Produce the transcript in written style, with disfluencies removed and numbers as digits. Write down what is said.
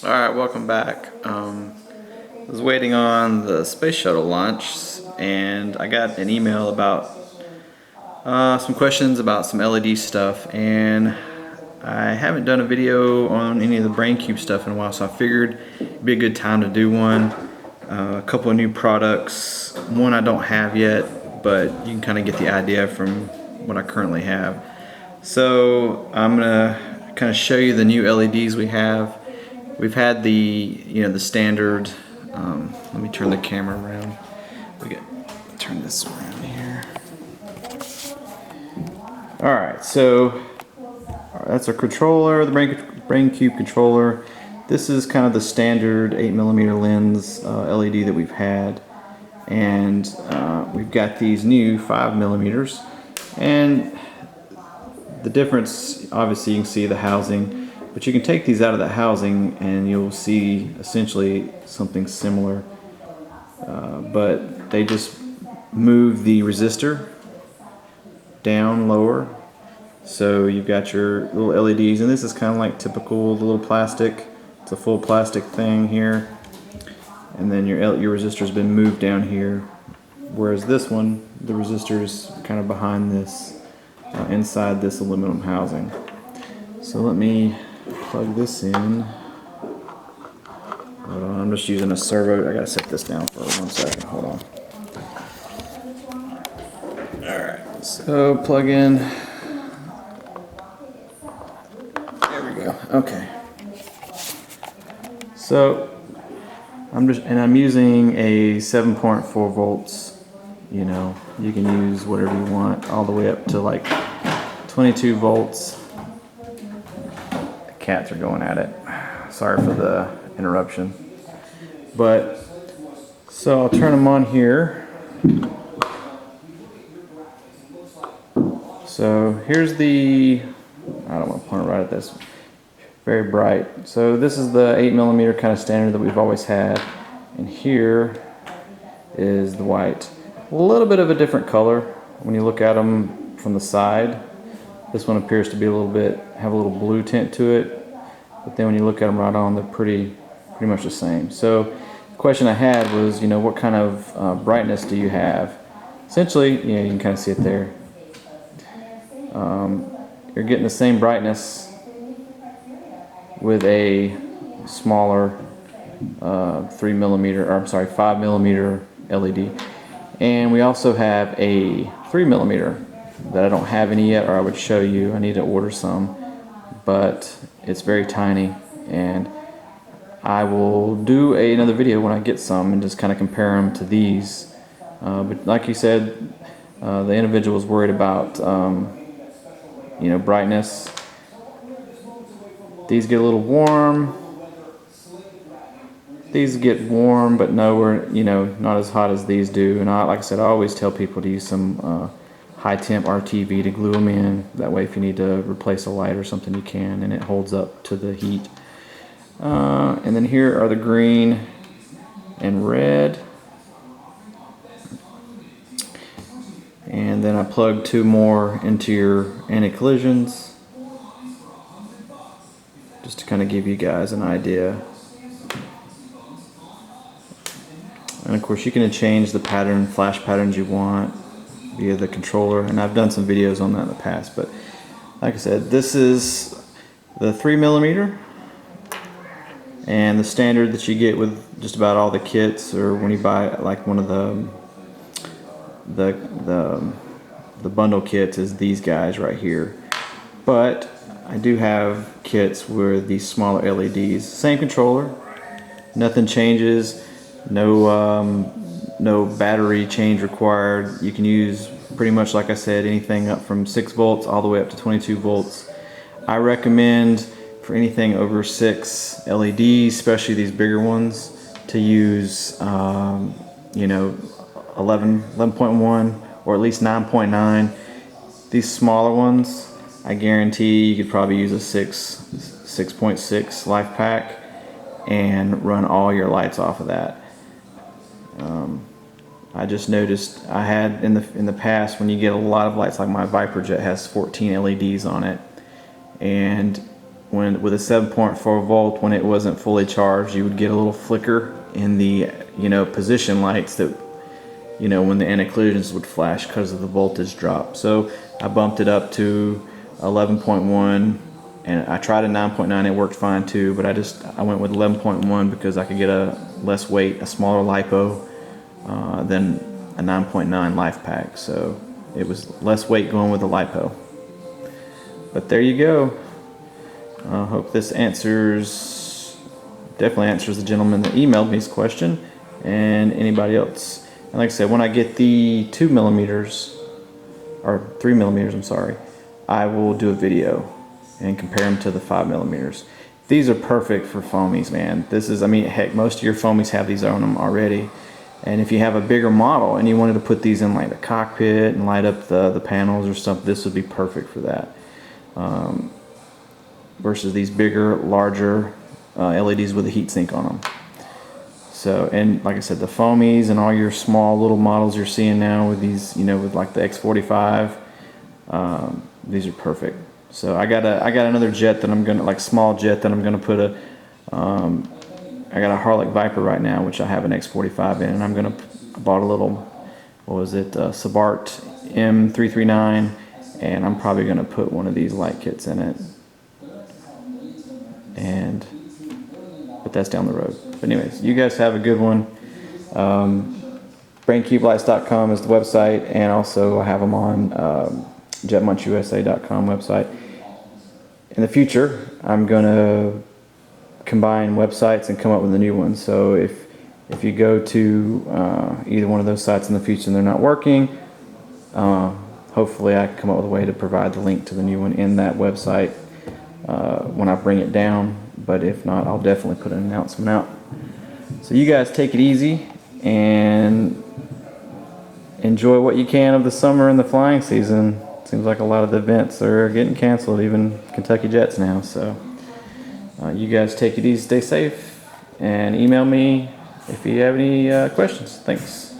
Alright, welcome back. I was waiting on the space shuttle launch and I got an email about some questions about some LED stuff, and I haven't done a video on any of the BrainCube stuff in a while, so I figured it'd be a good time to do one. A couple of new products. One I don't have yet, but you can kind of get the idea from what I currently have. So I'm gonna kind of show you the new LEDs we have. We've had the standard. Let me turn the camera around. Turn this around here. All right, so that's our controller, the BrainCube controller. This is kind of the standard 8mm lens LED that we've had, and we've got these new 5mm. And the difference, obviously, you can see the housing, but you can take these out of the housing and you'll see essentially something similar, but they just move the resistor down lower. So you've got your little LEDs, and this is kind of like typical, the little plastic. It's a full plastic thing here, and then your resistor's been moved down here, whereas this one, the resistor is kind of behind this, inside this aluminum housing. So let me plug this in. Hold on, I'm just using a servo. I gotta set this down for 1 second. Hold on. Alright, so plug in. There we go. Okay. So I'm using a 7.4 volts. You know, you can use whatever you want, all the way up to like 22 volts. The cats are going at it. Sorry for the interruption. But so I'll turn them on here. So here's the, I don't want to point it right at this, very bright. So this is the 8mm kind of standard that we've always had, and here is the white. A little bit of a different color when you look at them from the side. This one appears to be have a little blue tint to it, but then when you look at them right on, they're pretty much the same. So the question I had was, what kind of brightness do you have? Essentially, you can kind of see it there. You're getting the same brightness with a smaller 5mm LED. And we also have a 3mm that I don't have any yet, or I would show you. I need to order some, but it's very tiny, and I will do another video when I get some and just kind of compare them to these. But like you said, the individual was worried about brightness. These get a little warm. These get warm, but nowhere, not as hot as these do. And like I said, I always tell people to use some high temp RTV to glue them in. That way, if you need to replace a light or something, you can, and it holds up to the heat. And then here are the green and red. And then I plug 2 more into your anti-collisions, just to kind of give you guys an idea. And of course, you can change the flash patterns you want via the controller, and I've done some videos on that in the past. But like I said, this is the 3mm, and the standard that you get with just about all the kits, or when you buy like one of the bundle kits, is these guys right here. But I do have kits with these smaller LEDs. Same controller, nothing changes. No battery change required. You can use pretty much, like I said, anything up from 6 volts all the way up to 22 volts. I recommend for anything over 6 LEDs, especially these bigger ones, to use 11.1 or at least 9.9. These smaller ones, I guarantee you could probably use a 6.6 life pack and run all your lights off of that. I just noticed I had in the past, when you get a lot of lights, like my Viper Jet has 14 LEDs on it, and when with a 7.4 volt, when it wasn't fully charged, you would get a little flicker in the position lights that when the anti-collisions would flash because of the voltage drop. So I bumped it up to 11.1, and I tried a 9.9. It worked fine too, but I went with 11.1 because I could get a less weight, a smaller LiPo than a 9.9 life pack. So it was less weight going with the LiPo. But there you go. I hope this definitely answers the gentleman that emailed me his question, and anybody else. And like I said, when I get the 2 millimeters, or 3 millimeters, I'm sorry, I will do a video and compare them to the 5 millimeters. These are perfect for foamies, man. Heck, most of your foamies have these on them already. And if you have a bigger model and you wanted to put these in like the cockpit and light up the panels or something, this would be perfect for that. Versus these bigger, larger LEDs with a heat sink on them. So, and like I said, the foamies and all your small little models you're seeing now with these, with like the X45, these are perfect. So I got another jet that I'm gonna, like small jet that I'm gonna put I got a Harlech Viper right now, which I have an X45 in, and I bought a little, Sabart M339, and I'm probably gonna put one of these light kits in it. But that's down the road. But anyways, you guys have a good one. BrainCubeLights.com is the website, and also I have them on JetMunchUSA.com website. In the future, I'm gonna combine websites and come up with a new one. So if you go to either one of those sites in the future and they're not working, hopefully I can come up with a way to provide the link to the new one in that website when I bring it down. But if not, I'll definitely put an announcement out. So you guys take it easy and enjoy what you can of the summer and the flying season. Seems like a lot of the events are getting canceled, even Kentucky Jets now. So you guys take it easy, stay safe, and email me if you have any questions. Thanks.